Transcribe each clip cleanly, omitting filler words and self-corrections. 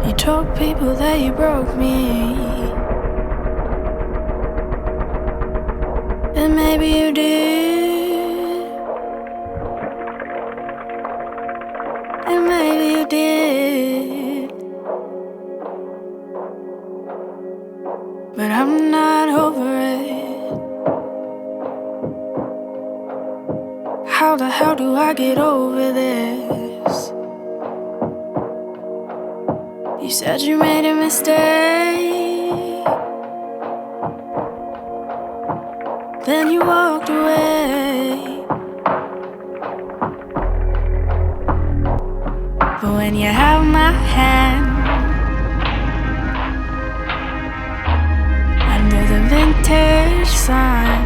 You told people that you broke me, and maybe you did, and maybe you did, but I'm not over it. How the hell do I get over this? You said you made a mistake, then you walked away. But when you have my hand under the vintage sun,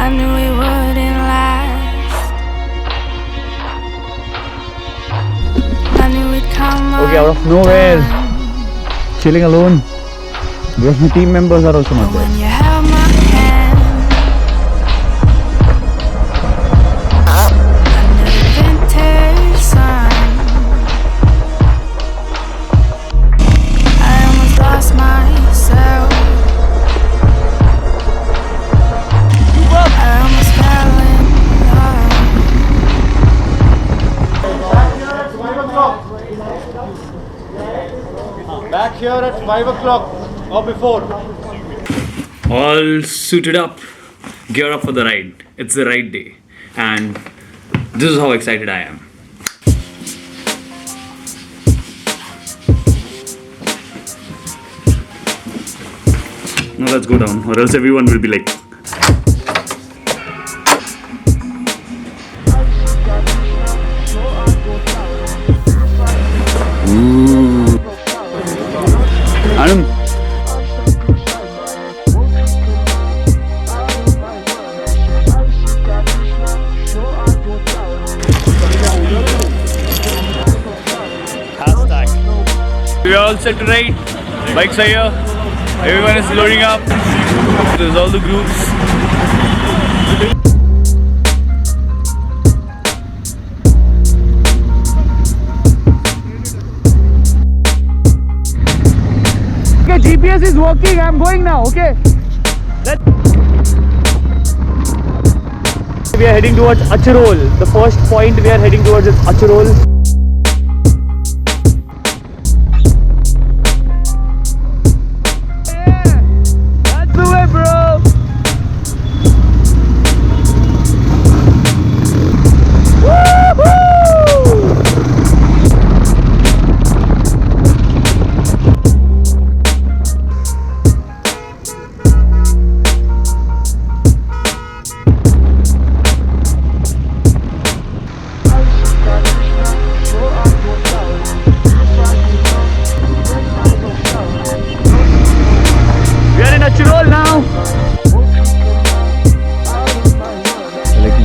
I knew it wouldn't last. I knew it'd come Okay, out of nowhere, chilling alone. Because my team members are also not there. when you have my hand under the vintage sun, I almost lost myself. I almost fell in love. Back here at 5 o'clock or before. All suited up, gear up for the ride. It's the right day, and this is how excited I am. Now let's go down, or else everyone will be like, Adam, we are all set to ride. Bikes are here. Everyone is loading up. There's all the groups. okay, GPS is working. I'm going now. Okay. We are heading towards Acharol. The first point we are heading towards is Acharol.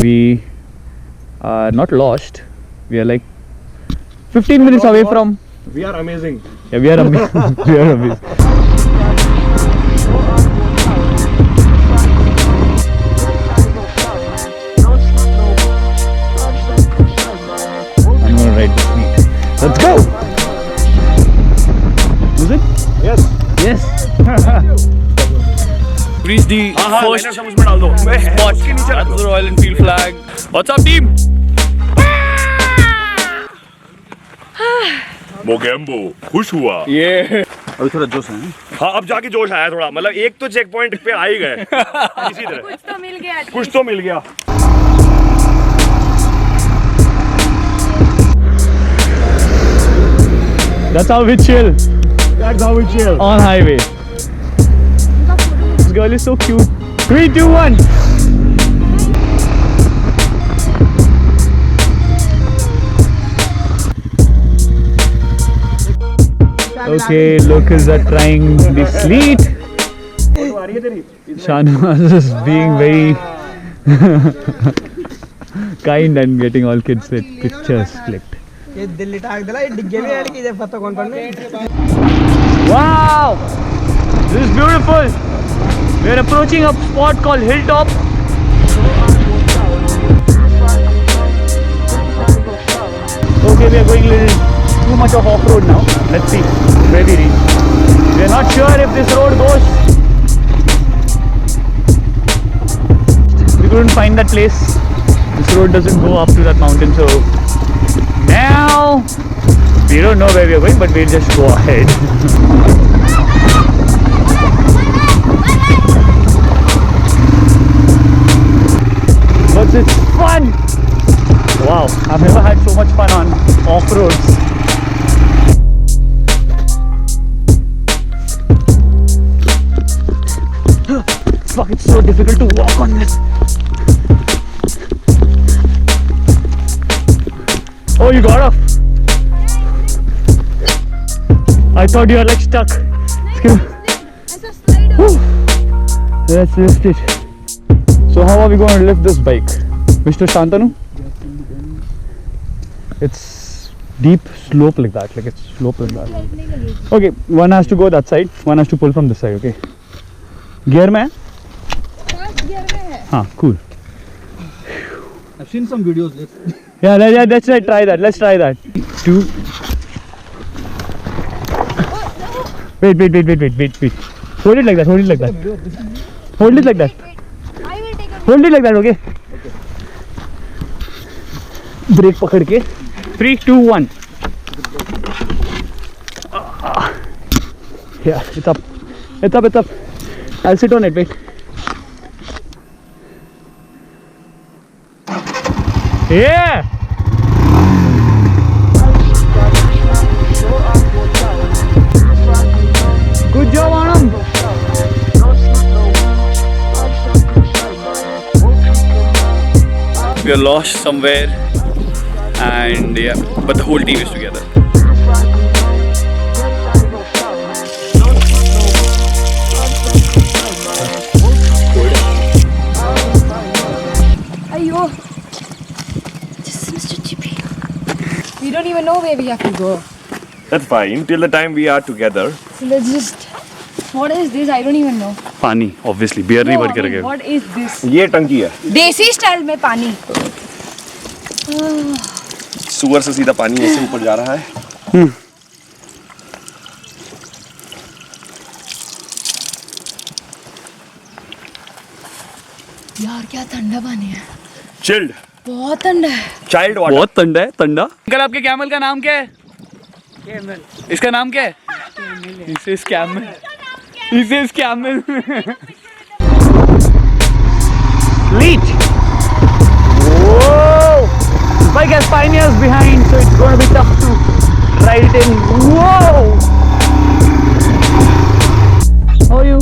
We are not lost. We are like 15 minutes away from. We are amazing. Yeah, we are amazing. We are amazing. I'm gonna ride the Sleet. Let's go. Is it? Yes. Yes. Reach the first spot at the Royal Enfield flag. What's up, team? Mogambo खुश हुआ Yeah. अभी थोड़ा जोश है. हाँ अब जाके जोश आया थोड़ा मतलब एक तो चेक पॉइंट पे आ ही गए इसी तरह कुछ तो मिल गया. कुछ तो मिल गया. That's how we chill. That's how we chill. On highway. This girl is so cute. 3, 2, 1. Okay, locals are trying the Sleet. Shahnaz is being very kind and getting all kids with pictures clicked. Wow! This is beautiful. We are approaching a spot called Hilltop. Okay, we are going a little too much of off-road now. Let's see where we reach. We are not sure if this road goes. We couldn't find that place. This road doesn't go up to that mountain, so now we don't know where we are going, but we'll just go ahead. But it's fun! Wow, I've never had so much fun on off-roads. Fuck, it's so difficult to walk on this. Oh, you got off? I thought you were like stuck. Let's lift it. So how are we going to lift this bike? Mr. Shantanu? It's deep slope like that, like it's slope like that. Okay, one has to go that side, one has to pull from this side, okay? Gear mein? Haan, cool. I've seen some videos. Yeah, let's try that. Let's try that. Two. Wait. Hold it like that. Hold it like that. Hold it like that. Hold it like that, okay? Brake pakad ke. 3, 2, 1. Yeah, it's up. It's up, it's up. I'll sit on it, wait. Yeah! Good job, Anam. We are lost somewhere, and yeah, but the whole team is together. Ayo. This is Mr. Chippy. We don't even know where we have to go. That's fine till the time we are together. So let's just. What is this? I don't even know. Pani, obviously, beer nahi bhar ke rakhe. What is this? ये टंकी है. देसी style में पानी. सुअर से सीधा पानी ऐसे ऊपर जा रहा है. यार क्या ठंडा पानी है. Chilled. बहुत ठंडा है. Child water. बहुत ठंडा है, ठंडा. अंकल आपके कैमल का नाम क्या है? कैमल. इसका नाम क्या है? This is camel. This is camel. Sleet. Whoa! This bike has pioneers behind, so it's going to be tough to ride it in. Whoa! How are you?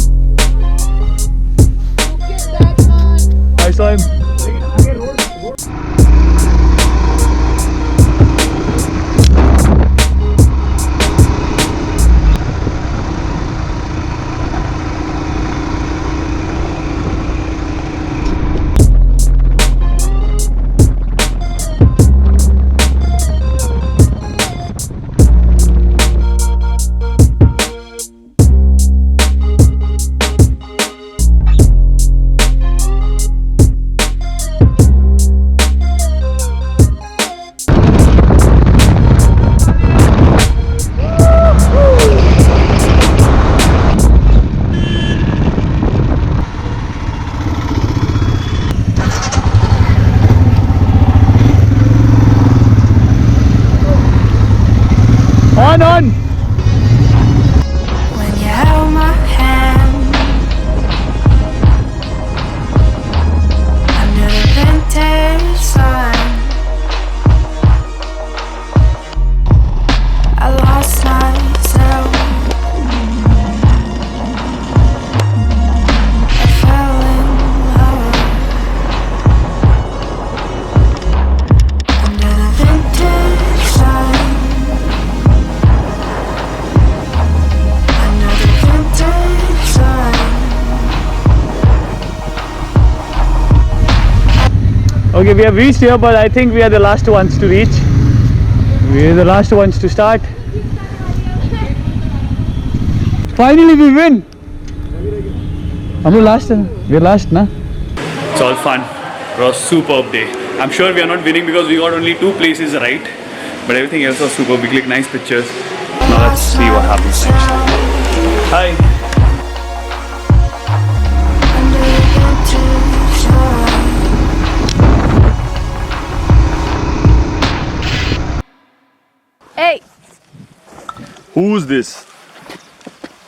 I saw him. On! When you held my hand under the vintage sun, I lost myself. I fell in love under the vintage sun. Okay, we have reached here, but I think we are the last ones to reach. We are the last ones to start. Finally, we win. We're last, na? It's all fun. It was a superb day. I'm sure we are not winning because we got only 2 places right. But everything else was super. We clicked nice pictures. Now let's see what happens next. Hi. Hey. Who's this?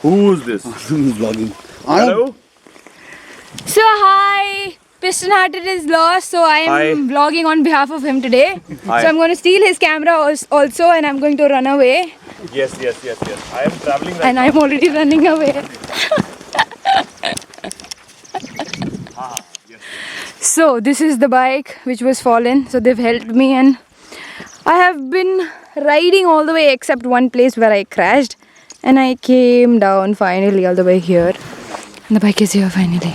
Who's this? Vlogging. Hello? So hi, Pistonhearted is lost, so I am Hi. vlogging on behalf of him today. Hi. So I'm going to steal his camera also, and I'm going to run away. Yes. I am traveling right And I'm already running away. So this is the bike which was fallen. So they've helped me, and I have been riding all the way except one place where I crashed, and I came down finally all the way here. And the bike is here finally.